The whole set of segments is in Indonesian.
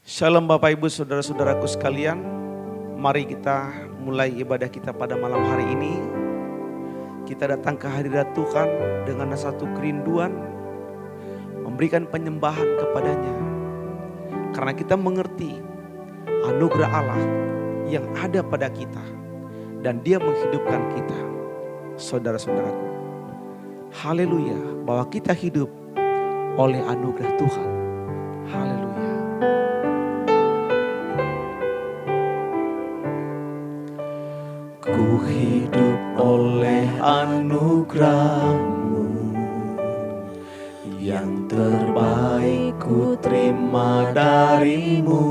Shalom Bapak Ibu Saudara-saudaraku sekalian. Mari kita mulai ibadah kita pada malam hari ini. Kita datang ke hadirat Tuhan dengan satu kerinduan, memberikan penyembahan kepadanya. Karena kita mengerti anugerah Allah yang ada pada kita dan Dia menghidupkan kita. Saudara-saudaraku, haleluya, bahwa kita hidup oleh anugerah Tuhan. Haleluya. Ku hidup oleh anugerah-Mu, yang terbaik ku terima dari-Mu.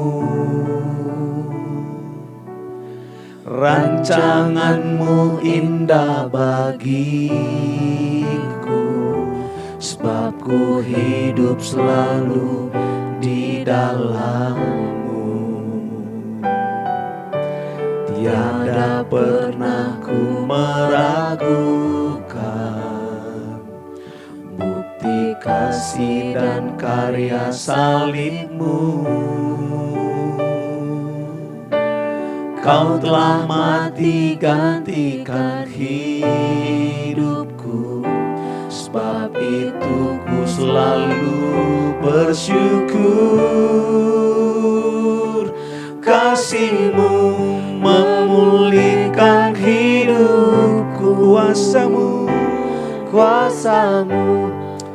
Rancangan-Mu indah bagiku, sebab ku hidup selalu di dalam-Mu. Tiada pernah ku meragukan bukti kasih dan karya salib-Mu. Kau telah mati gantikan hidupku, sebab itu ku selalu bersyukur. Kasih-Mu memulihkan hidupku, kuasa-Mu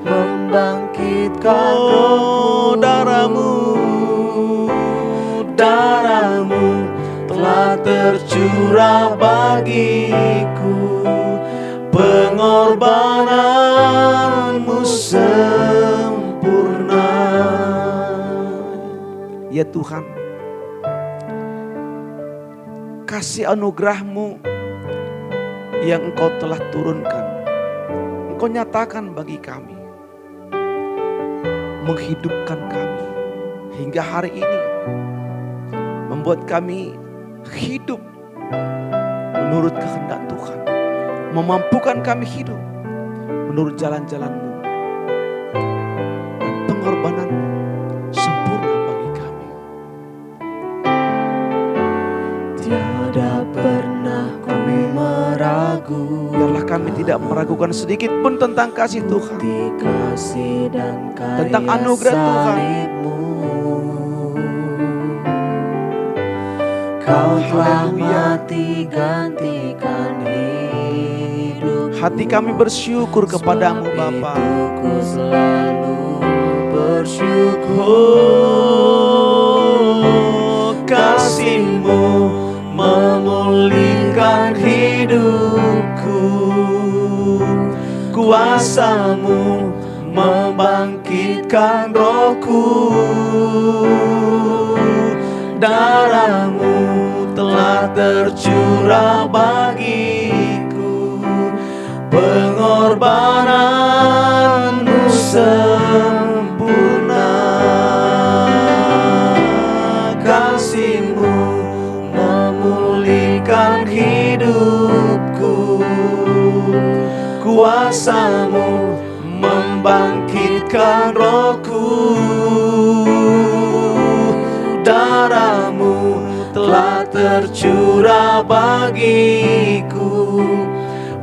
membangkitkan rohku. Darah-Mu telah tercurah bagiku, pengorbanan-Mu sempurna. Ya Tuhan, kasih anugerah-Mu yang Engkau telah turunkan, Engkau nyatakan bagi kami, menghidupkan kami hingga hari ini, membuat kami hidup menurut kehendak Tuhan, memampukan kami hidup menurut jalan-jalan-Mu, dan pengorbanan-Mu sempurna bagi kami. Tiada pernah kami meragu, biarlah kami tidak meragukan sedikit pun tentang kasih Tuhan, tentang anugerah Tuhan. Kau telah mati gantikan hidup. Hati kami bersyukur kepadamu Bapa. Ku selalu bersyukur. Kasih-Mu memulihkan hidupku, kuasa-Mu membangkitkan rohku. Darah-Mu telah tercurah bagiku, pengorbanan-Mu sempurna. Kasih-Mu memulihkan hidupku, kuasa-Mu membangkitkan rohku. Darah-Mu telah tercurah bagiku,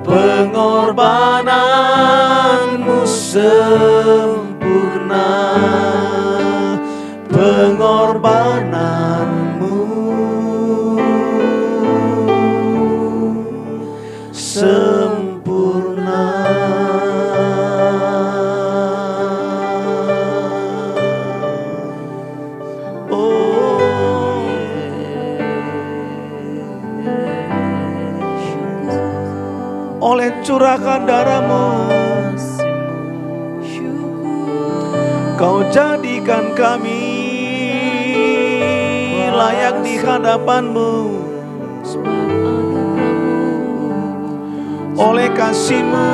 pengorbanan-Mu sempurna. Pengorbanan-Mu sempurna. Oleh curahkan darah-Mu, Kau jadikan kami layak di hadapan-Mu. Oleh kasih-Mu,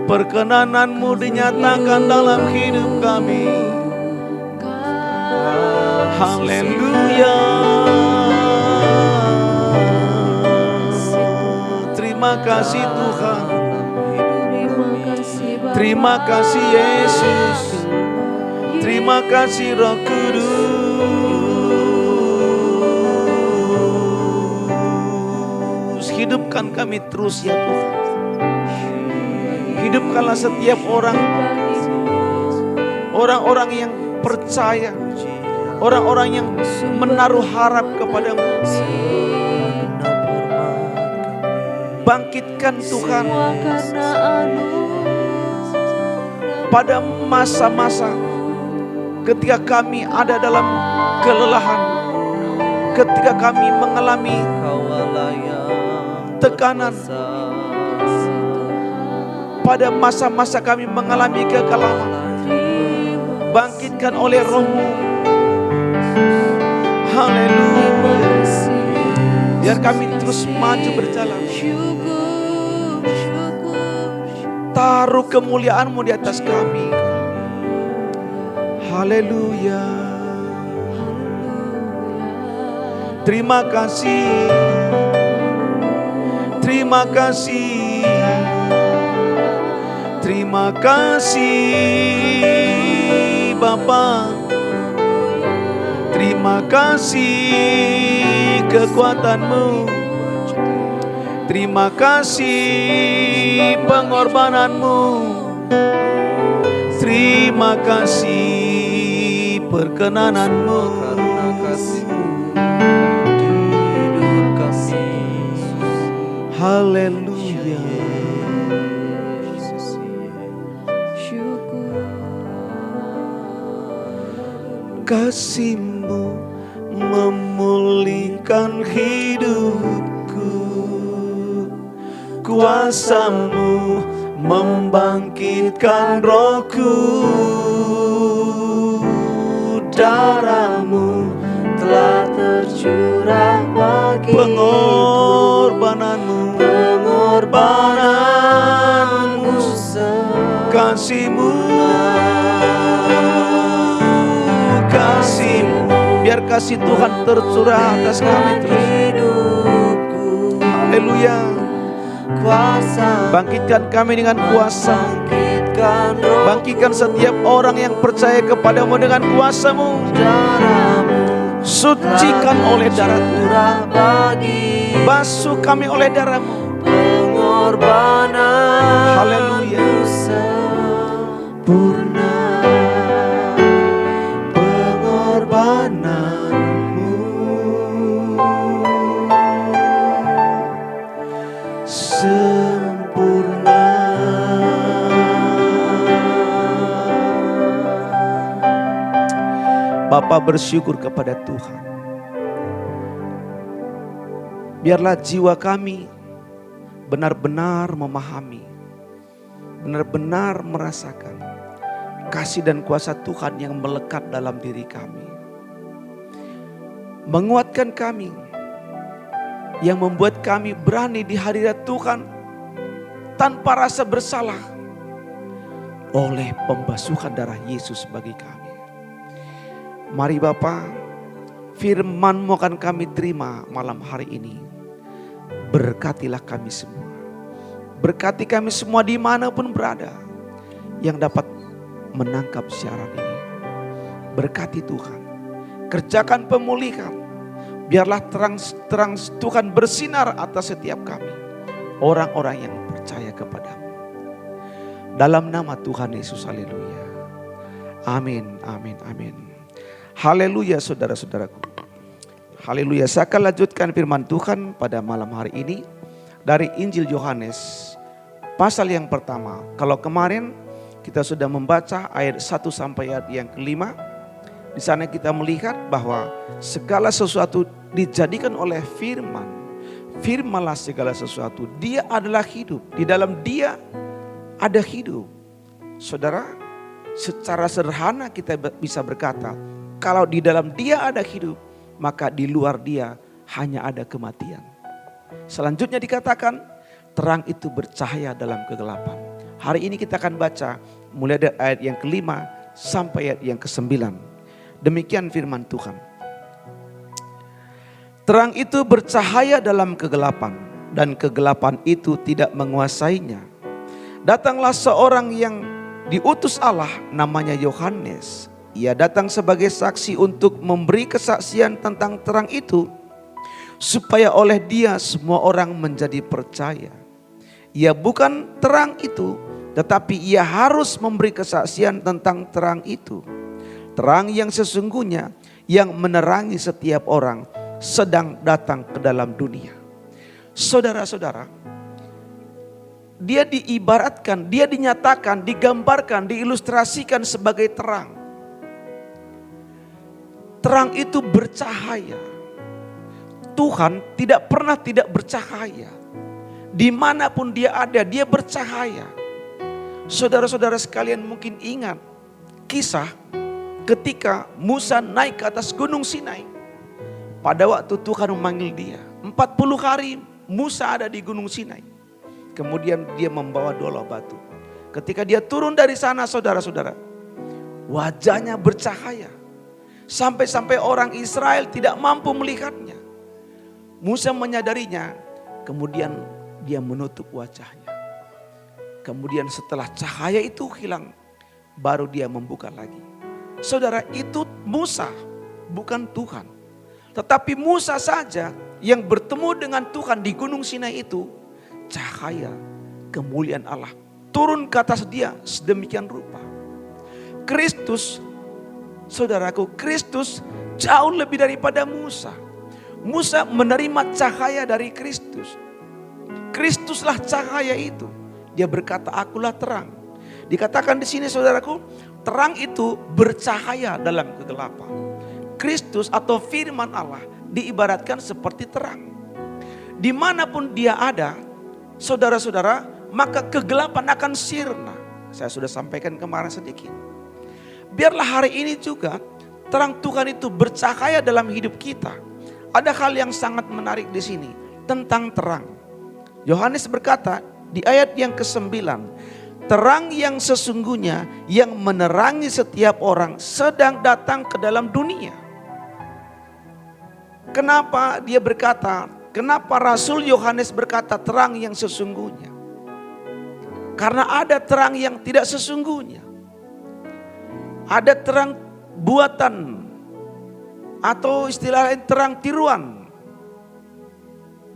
perkenanan-Mu dinyatakan dalam hidup kami. Haleluya. Terima kasih Tuhan. Terima kasih Terima kasih Yesus. Terima kasih Roh Kudus. Hidupkan kami terus ya Tuhan. Hidupkanlah setiap orang-orang yang percaya, orang-orang yang menaruh harap kepadamu. Bangkitkan Tuhan pada masa-masa ketika kami ada dalam kelelahan, ketika kami mengalami tekanan, pada masa-masa kami mengalami kegalauan. Bangkitkan oleh Roh-Mu. Haleluya. Biar kami terus maju berjalan. Taruh kemuliaan-Mu di atas kami. Haleluya. Terima kasih. Terima kasih. Terima kasih Bapa. Terima kasih kekuatan-Mu. Terima kasih pengorbanan-Mu. Terima kasih perkenanan-Mu. Karena kasih-Mu hidup kami. Haleluya. Kasih-Mu memulihkan hidupku. Kuasa-Mu membangkitkan rohku. Darah-Mu telah tercurah bagiku. Pengorbanan-Mu, kasih-Mu, kasih-Mu. Biar kasih Tuhan tercurah atas kami terus. Haleluya. Bangkitkan kami dengan kuasa. Bangkitkan setiap orang yang percaya kepadamu dengan kuasa-Mu. Sucikan oleh darah-Mu. Basuh kami oleh darah-Mu. Haleluya. Purna pengorbanan-Mu. Sempurna. Bapa bersyukur kepada Tuhan. Biarlah jiwa kami benar-benar memahami, benar-benar merasakan kasih dan kuasa Tuhan yang melekat dalam diri kami. Menguatkan kami, yang membuat kami berani di hadirat Tuhan tanpa rasa bersalah oleh pembasuhan darah Yesus bagi kami. Mari Bapa, firman-Mu akan kami terima malam hari ini. Berkatilah kami semua. Berkati kami semua dimanapun berada yang dapat menangkap siaran ini. Berkati Tuhan. Kerjakan pemulihan. Biarlah terang Tuhan bersinar atas setiap kami. Orang-orang yang percaya kepadamu. Dalam nama Tuhan Yesus, haleluya. Amin, amin, amin. Haleluya saudara-saudaraku. Haleluya. Saya akan lanjutkan firman Tuhan pada malam hari ini. Dari Injil Yohanes pasal yang pertama. Kalau kemarin kita sudah membaca ayat 1 sampai ayat yang kelima. Di sana kita melihat bahwa segala sesuatu dijadikan oleh firman. Firmanlah segala sesuatu. Dia adalah hidup. Di dalam Dia ada hidup. Saudara, secara sederhana kita bisa berkata, kalau di dalam Dia ada hidup, maka di luar Dia hanya ada kematian. Selanjutnya dikatakan, terang itu bercahaya dalam kegelapan. Hari ini kita akan baca mulai dari ayat yang kelima sampai ayat yang ke-9. Demikian firman Tuhan. Terang itu bercahaya dalam kegelapan, dan kegelapan itu tidak menguasainya. Datanglah seorang yang diutus Allah, namanya Yohanes. Ia datang sebagai saksi untuk memberi kesaksian tentang terang itu, supaya oleh dia semua orang menjadi percaya. Ia bukan terang itu, tetapi ia harus memberi kesaksian tentang terang itu. Terang yang sesungguhnya yang menerangi setiap orang sedang datang ke dalam dunia. Saudara-saudara, dia diibaratkan, dia dinyatakan, digambarkan, diilustrasikan sebagai terang. Terang itu bercahaya. Tuhan tidak pernah tidak bercahaya. Dimanapun dia ada, dia bercahaya. Saudara-saudara sekalian mungkin ingat kisah ketika Musa naik ke atas gunung Sinai. Pada waktu Tuhan memanggil dia, 40 hari Musa ada di gunung Sinai. Kemudian dia membawa 12 batu. Ketika dia turun dari sana, saudara-saudara, wajahnya bercahaya. Sampai-sampai orang Israel tidak mampu melihatnya. Musa menyadarinya, kemudian dia menutup wajahnya. Kemudian setelah cahaya itu hilang, baru dia membuka lagi. Saudara, itu Musa, bukan Tuhan. Tetapi Musa saja yang bertemu dengan Tuhan di gunung Sinai itu, cahaya kemuliaan Allah turun ke atas dia sedemikian rupa. Kristus, saudaraku, Kristus jauh lebih daripada Musa. Musa menerima cahaya dari Kristus. Kristuslah cahaya itu. Dia berkata, akulah terang. Dikatakan di sini, saudaraku, terang itu bercahaya dalam kegelapan. Kristus atau firman Allah diibaratkan seperti terang. Dimanapun dia ada, saudara-saudara, maka kegelapan akan sirna. Saya sudah sampaikan kemarin sedikit. Biarlah hari ini juga terang Tuhan itu bercahaya dalam hidup kita. Ada hal yang sangat menarik di sini tentang terang. Yohanes berkata di ayat yang ke-9, terang yang sesungguhnya yang menerangi setiap orang sedang datang ke dalam dunia. Kenapa dia berkata, kenapa Rasul Yohanes berkata terang yang sesungguhnya? Karena ada terang yang tidak sesungguhnya. Ada terang buatan atau istilah lain terang tiruan.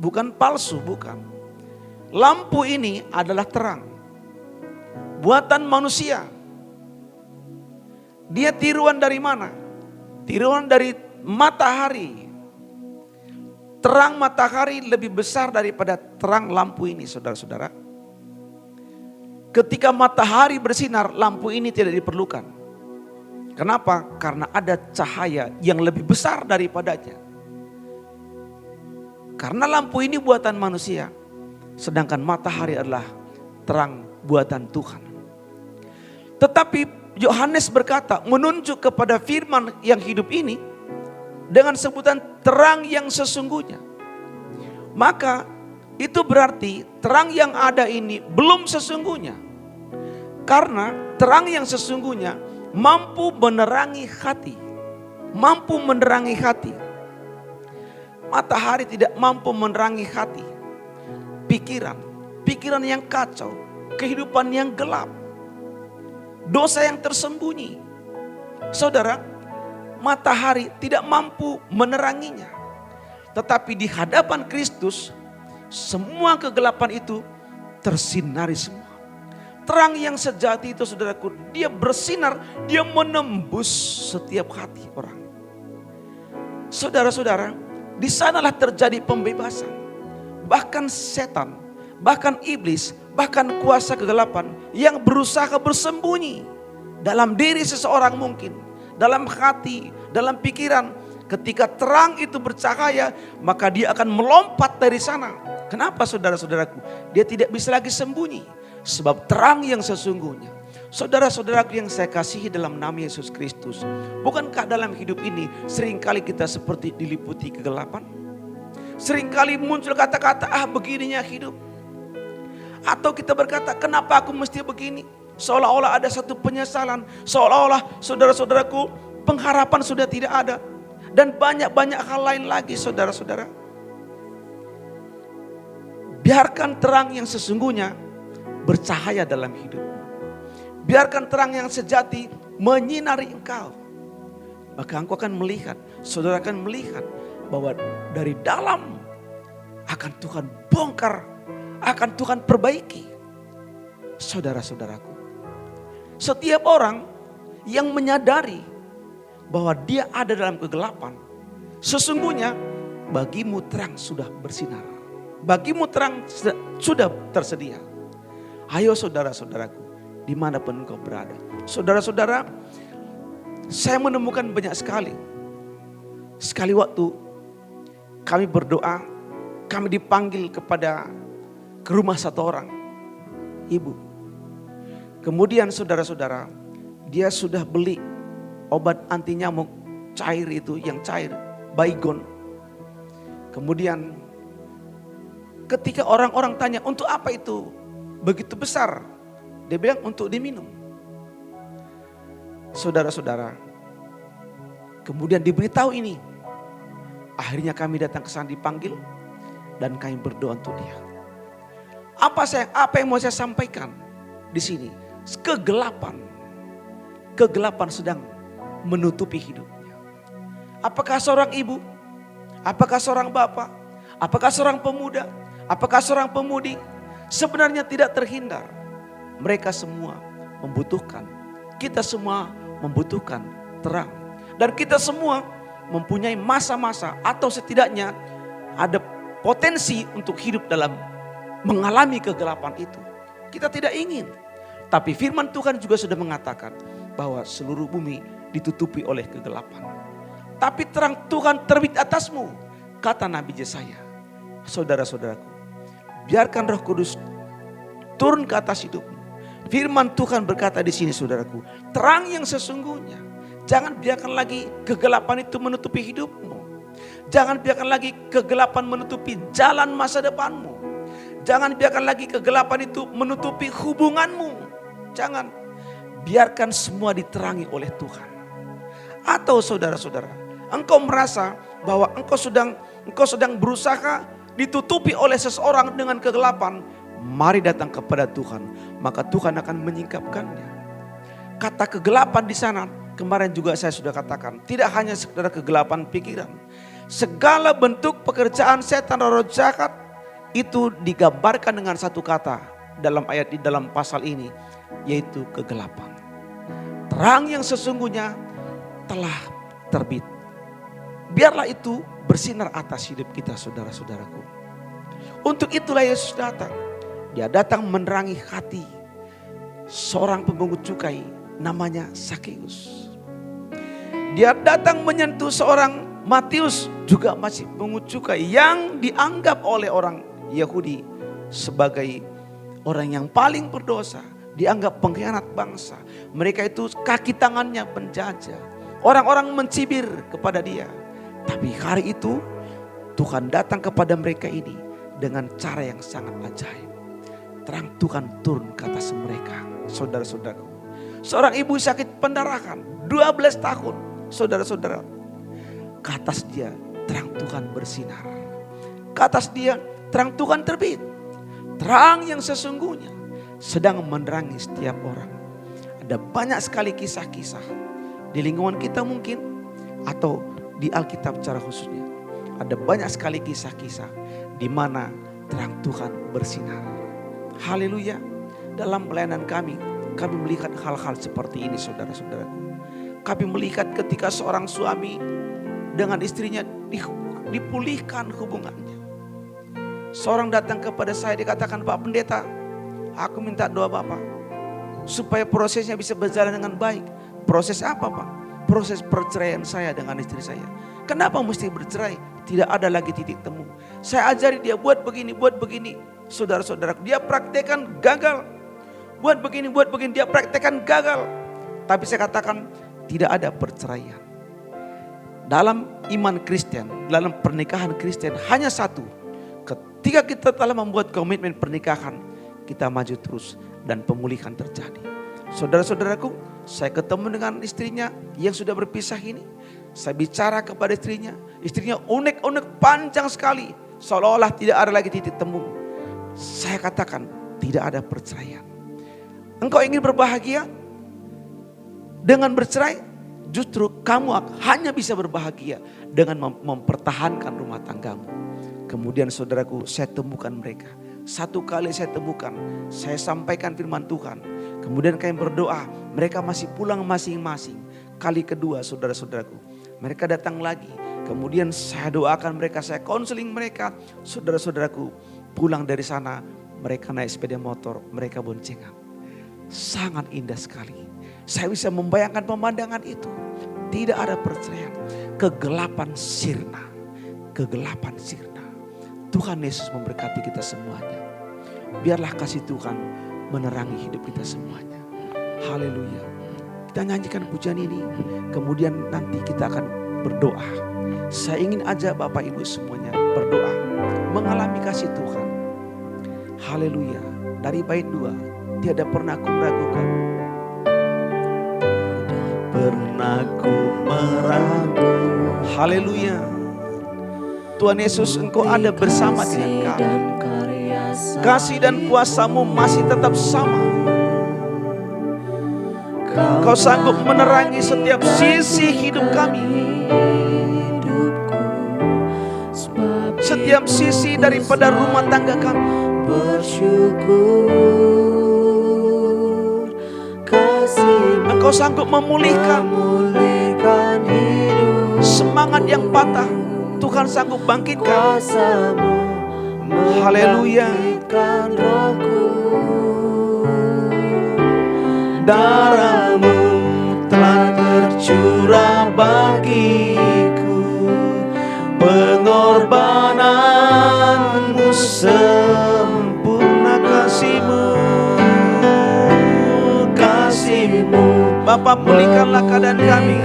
Bukan palsu, bukan. Lampu ini adalah terang. Buatan manusia. Dia tiruan dari mana? Tiruan dari matahari. Terang matahari lebih besar daripada terang lampu ini, saudara-saudara. Ketika matahari bersinar, lampu ini tidak diperlukan. Kenapa? Karena ada cahaya yang lebih besar daripadanya. Karena lampu ini buatan manusia, sedangkan matahari adalah terang buatan Tuhan. Tetapi Yohanes berkata, menunjuk kepada firman yang hidup ini dengan sebutan terang yang sesungguhnya. Maka itu berarti terang yang ada ini belum sesungguhnya. Karena terang yang sesungguhnya mampu menerangi hati. Mampu menerangi hati. Matahari tidak mampu menerangi hati. Pikiran. Pikiran yang kacau. Kehidupan yang gelap. Dosa yang tersembunyi. Saudara, matahari tidak mampu meneranginya. Tetapi di hadapan Kristus, semua kegelapan itu tersinari semua. Terang yang sejati itu, saudaraku, dia bersinar, dia menembus setiap hati orang. Saudara-saudara, di sanalah terjadi pembebasan. Bahkan setan, bahkan iblis, bahkan kuasa kegelapan yang berusaha bersembunyi dalam diri seseorang mungkin, dalam hati, dalam pikiran. Ketika terang itu bercahaya, maka dia akan melompat dari sana. Kenapa, saudara-saudaraku? Dia tidak bisa lagi sembunyi. Sebab terang yang sesungguhnya. Saudara-saudaraku yang saya kasihi dalam nama Yesus Kristus. Bukankah dalam hidup ini seringkali kita seperti diliputi kegelapan? Seringkali muncul kata-kata, begininya hidup. Atau kita berkata, kenapa aku mesti begini? Seolah-olah ada satu penyesalan. Seolah-olah, saudara-saudaraku, pengharapan sudah tidak ada. Dan banyak-banyak hal lain lagi, saudara-saudara. Biarkan terang yang sesungguhnya bercahaya dalam hidupmu. Biarkan terang yang sejati menyinari engkau. Maka engkau akan melihat, saudara akan melihat bahwa dari dalam akan Tuhan bongkar, akan Tuhan perbaiki. Saudara-saudaraku, setiap orang yang menyadari bahwa dia ada dalam kegelapan, sesungguhnya bagimu terang sudah bersinar. Bagimu terang sudah tersedia. Ayo saudara-saudaraku, dimanapun engkau berada. Saudara-saudara, saya menemukan banyak sekali. Sekali waktu kami berdoa, kami dipanggil ke rumah satu orang ibu. Kemudian saudara-saudara, dia sudah beli obat anti nyamuk cair itu, yang cair, Baygon. Kemudian ketika orang-orang tanya, untuk apa itu begitu besar? Dia bilang untuk diminum. Saudara-saudara, kemudian diberitahu ini. Akhirnya kami datang ke sana dipanggil dan kami berdoa untuk dia. Apa yang mau saya sampaikan di sini? Kegelapan sedang menutupi hidupnya. Apakah seorang ibu? Apakah seorang bapak? Apakah seorang pemuda? Apakah seorang pemudi? Sebenarnya tidak terhindar. Mereka semua membutuhkan. Kita semua membutuhkan terang. Dan kita semua mempunyai masa-masa atau setidaknya ada potensi untuk hidup dalam mengalami kegelapan itu. Kita tidak ingin. Tapi firman Tuhan juga sudah mengatakan bahwa seluruh bumi ditutupi oleh kegelapan. Tapi terang Tuhan terbit atasmu, kata Nabi Yesaya. Saudara-saudaraku, biarkan Roh Kudus turun ke atas hidupmu. Firman Tuhan berkata di sini, saudaraku, terang yang sesungguhnya. Jangan biarkan lagi kegelapan itu menutupi hidupmu. Jangan biarkan lagi kegelapan menutupi jalan masa depanmu. Jangan biarkan lagi kegelapan itu menutupi hubunganmu. Jangan. Biarkan semua diterangi oleh Tuhan. Atau saudara-saudara, engkau merasa bahwa engkau sedang berusaha ditutupi oleh seseorang dengan kegelapan. Mari datang kepada Tuhan, maka Tuhan akan menyingkapkannya. Kata kegelapan di sana, kemarin juga saya sudah katakan, tidak hanya sekedar kegelapan pikiran. Segala bentuk pekerjaan setan roh jahat itu digambarkan dengan satu kata dalam ayat di dalam pasal ini, yaitu kegelapan. Terang yang sesungguhnya telah terbit. Biarlah itu bersinar atas hidup kita, saudara-saudaraku. Untuk itulah Yesus datang. Dia datang menerangi hati seorang pemungut cukai namanya Sakeus. Dia datang menyentuh seorang Matius, juga masih pemungut cukai, yang dianggap oleh orang Yahudi sebagai orang yang paling berdosa. Dianggap pengkhianat bangsa. Mereka itu kaki tangannya penjajah. Orang-orang mencibir kepada dia. Tapi hari itu Tuhan datang kepada mereka ini dengan cara yang sangat ajaib. Terang Tuhan turun ke atas mereka. Saudara-saudaraku, seorang ibu sakit pendarahan 12 tahun. Saudara-saudara, ke atas dia terang Tuhan bersinar. Ke atas dia terang Tuhan terbit. Terang yang sesungguhnya sedang menerangi setiap orang. Ada banyak sekali kisah-kisah di lingkungan kita mungkin, atau di Alkitab secara khususnya. Ada banyak sekali kisah-kisah di mana terang Tuhan bersinar. Haleluya. Dalam pelayanan kami melihat hal-hal seperti ini, saudara-saudaraku. Kami melihat ketika seorang suami dengan istrinya dipulihkan hubungannya. Seorang datang kepada saya, dikatakan, Pak Pendeta, aku minta doa Bapak supaya prosesnya bisa berjalan dengan baik. Proses apa Pak? Proses perceraian saya dengan istri saya. Kenapa mesti bercerai? Tidak ada lagi titik temu. Saya ajari dia buat begini, buat begini. Saudara-saudara, dia praktekkan gagal. Buat begini, dia praktekkan gagal. Tapi saya katakan tidak ada perceraian. Dalam iman Kristen, dalam pernikahan Kristen hanya satu. Ketika kita telah membuat komitmen pernikahan, kita maju terus dan pemulihan terjadi. Saudara-saudaraku, saya ketemu dengan istrinya yang sudah berpisah ini. Saya bicara kepada istrinya unek-unek panjang sekali. Seolah-olah tidak ada lagi titik temu. Saya katakan, tidak ada perceraian. Engkau ingin berbahagia dengan bercerai, justru kamu hanya bisa berbahagia dengan mempertahankan rumah tanggamu. Kemudian saudaraku, saya temukan mereka. Satu kali saya temukan, saya sampaikan firman Tuhan. Kemudian kami berdoa, mereka masih pulang masing-masing. Kali kedua saudara-saudaraku, mereka datang lagi. Kemudian saya doakan mereka, saya konseling mereka. Saudara-saudaraku, pulang dari sana, mereka naik sepeda motor, mereka boncengan. Sangat indah sekali. Saya bisa membayangkan pemandangan itu. Tidak ada perceraian. Kegelapan sirna. Kegelapan sirna. Tuhan Yesus memberkati kita semuanya. Biarlah kasih Tuhan menerangi hidup kita semuanya. Haleluya. Kita nyanyikan pujian ini. Kemudian nanti kita akan berdoa. Saya ingin ajak Bapak Ibu semuanya berdoa. Mengalami kasih Tuhan. Haleluya. Dari bait 2. Tiada pernah ku meragukan. Pernah ku meragu. Haleluya. Tuhan Yesus, Engkau ada bersama dengan kami. Kasih dan kuasa-Mu masih tetap sama. Kau sanggup menerangi setiap sisi hidup kami. Setiap sisi daripada rumah tangga kami. Engkau sanggup memulihkan semangat yang patah. Tuhan sanggup bangkitkan. Haleluya. Darah-Mu telah tercurah bagiku. Pengorbanan-Mu sempurna, kasih-Mu. Kasih-Mu. Bapa, pulihkanlah keadaan kami.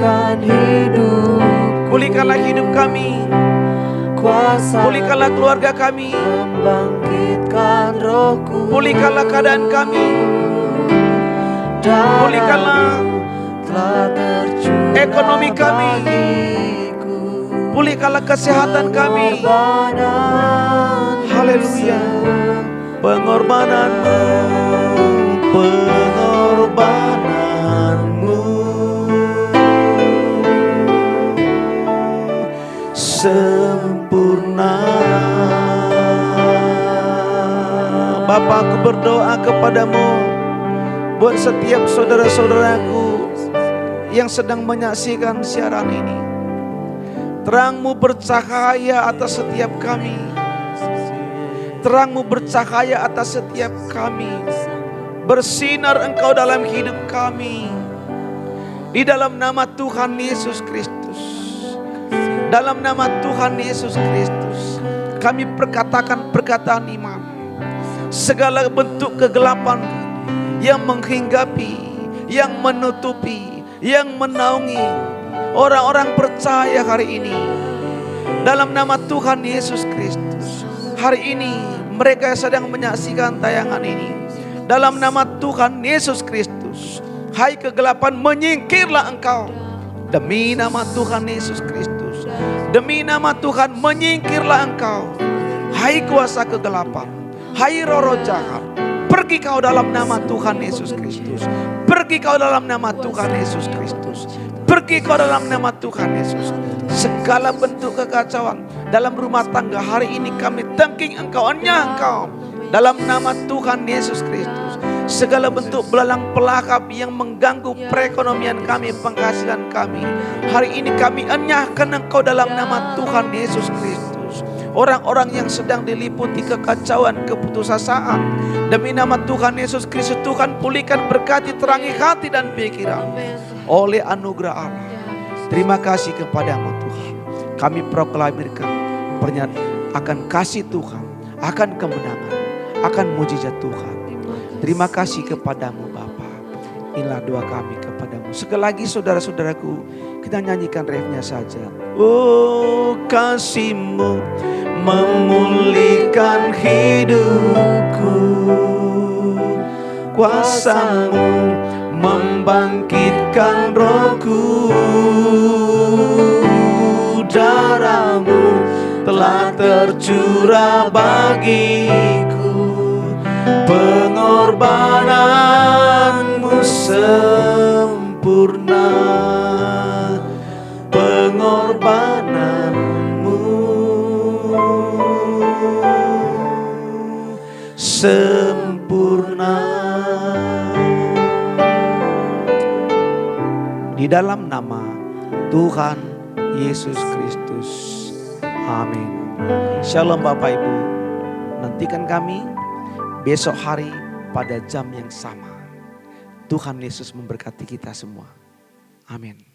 Pulihkanlah hidup kami. Pulihkanlah keluarga kami. Pulihkanlah keadaan kami. Pulihkanlah ekonomi kami. Pulihkanlah kesehatan kami. Haleluya. Pengorbanan-Mu, pengorbanan-Mu sempurna. Bapa, aku berdoa kepadamu buat setiap saudara-saudaraku yang sedang menyaksikan siaran ini. Terang-Mu bercahaya atas setiap kami. Terang-Mu bercahaya atas setiap kami. Bersinar Engkau dalam hidup kami. Di dalam nama Tuhan Yesus Kristus. Dalam nama Tuhan Yesus Kristus, kami perkatakan perkataan iman. Segala bentuk kegelapan yang menghinggapi, yang menutupi, yang menaungi orang-orang percaya hari ini. Dalam nama Tuhan Yesus Kristus, hari ini mereka yang sedang menyaksikan tayangan ini. Dalam nama Tuhan Yesus Kristus, hai kegelapan, menyingkirlah engkau. Demi nama Tuhan Yesus Kristus. Demi nama Tuhan, menyingkirlah engkau. Hai kuasa kegelapan, hai roh jahat, pergi kau dalam nama Tuhan Yesus Kristus. Pergi kau dalam nama Tuhan Yesus Kristus. Pergi kau dalam nama Tuhan Yesus. Segala bentuk kekacauan dalam rumah tangga hari ini kami tangking engkau, enyah engkau. Dalam nama Tuhan Yesus Kristus. Segala bentuk belalang pelakap yang mengganggu perekonomian kami, penghasilan kami, hari ini kami enyahkan engkau dalam nama Tuhan Yesus Kristus. Orang-orang yang sedang diliputi kekacauan, keputusasaan, demi nama Tuhan Yesus Kristus, Tuhan pulihkan, berkati, terangi hati dan pikiran oleh anugerah Allah. Terima kasih kepadamu Tuhan. Kami proklamirkan pernyataan akan kasih Tuhan, akan kemenangan, akan mujizat Tuhan. Terima kasih kepadamu Bapa. Inilah doa kami kepadamu. Sekali lagi saudara-saudaraku, kita nyanyikan refnya saja. Oh, kasih-Mu memulihkan hidupku, kuasa-Mu membangkitkan rohku. Darah-Mu telah tercurah bagiku. Pengorbananmu sempurna, pengorbananmu sempurna. Di dalam nama Tuhan Yesus Kristus. Amin. Shalom Bapak Ibu. Nantikan kami besok hari pada jam yang sama. Tuhan Yesus memberkati kita semua. Amin.